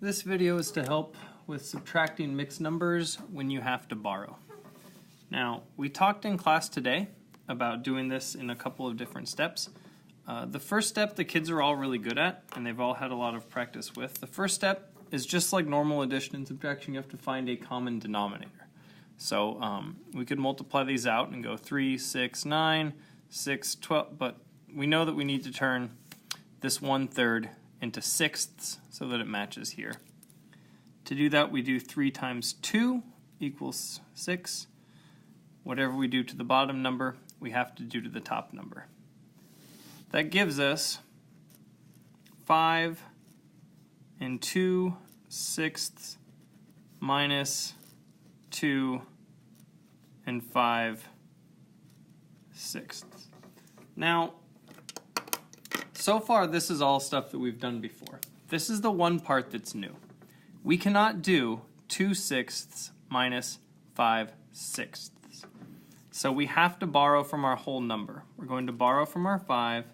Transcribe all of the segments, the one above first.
This video is to help with subtracting mixed numbers when you have to borrow. Now, we talked in class today about doing this in a couple of different steps. The first step the kids are all really good at, and they've all had a lot of practice with. The first step is just like normal addition and subtraction, you have to find a common denominator. So we could multiply these out and go 3, 6, 9, 6, 12, but we know that we need to turn this 1/3 into sixths so that it matches here. To do that, we do 3 times 2 equals 6. Whatever we do to the bottom number, we have to do to the top number. That gives us 5 and 2 sixths minus 2 and 5 sixths. Now, so far this is all stuff that we've done before. This is the one part that's new. We cannot do 2 sixths minus 5 sixths. So we have to borrow from our whole number. We're going to borrow from our 5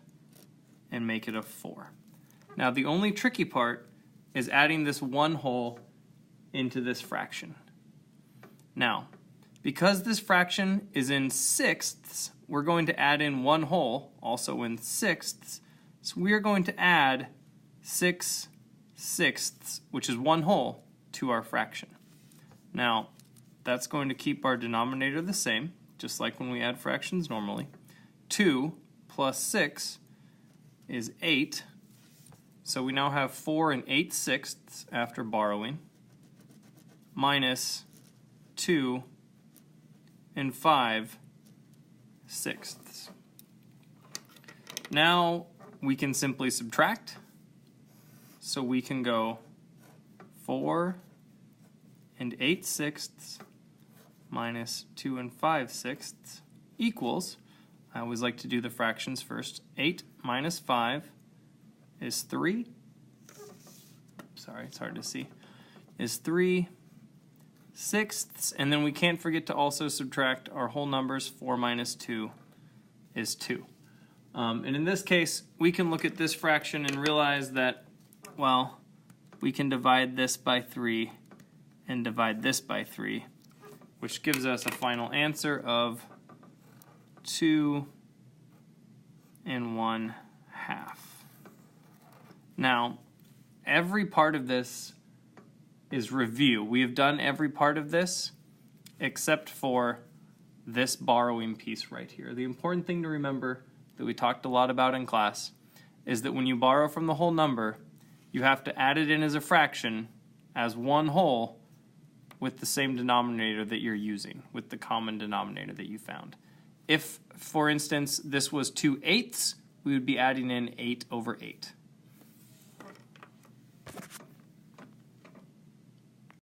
and make it a 4. Now the only tricky part is adding this one whole into this fraction. Now, because this fraction is in sixths, we're going to add in one whole, also in sixths, so we are going to add 6 sixths, which is one whole, to our fraction. Now, that's going to keep our denominator the same, just like when we add fractions normally. 2 plus 6 is 8, so we now have 4 and 8 sixths after borrowing, minus 2 and 5 sixths. Now we can simply subtract, so we can go 4 and 8 sixths minus 2 and 5 sixths equals, I always like to do the fractions first, 8 minus 5 is 3, sorry it's hard to see, is 3 sixths, and then we can't forget to also subtract our whole numbers. 4 minus 2 is 2. And in this case, we can look at this fraction and realize that, well, we can divide this by 3 and divide this by 3, which gives us a final answer of 2 and 1/2. Now, every part of this is review. We have done every part of this except for this borrowing piece right here. The important thing to remember that we talked a lot about in class is that when you borrow from the whole number, you have to add it in as a fraction as one whole with the same denominator that you're using, with the common denominator that you found. If, for instance, this was 2/8, we would be adding in 8/8.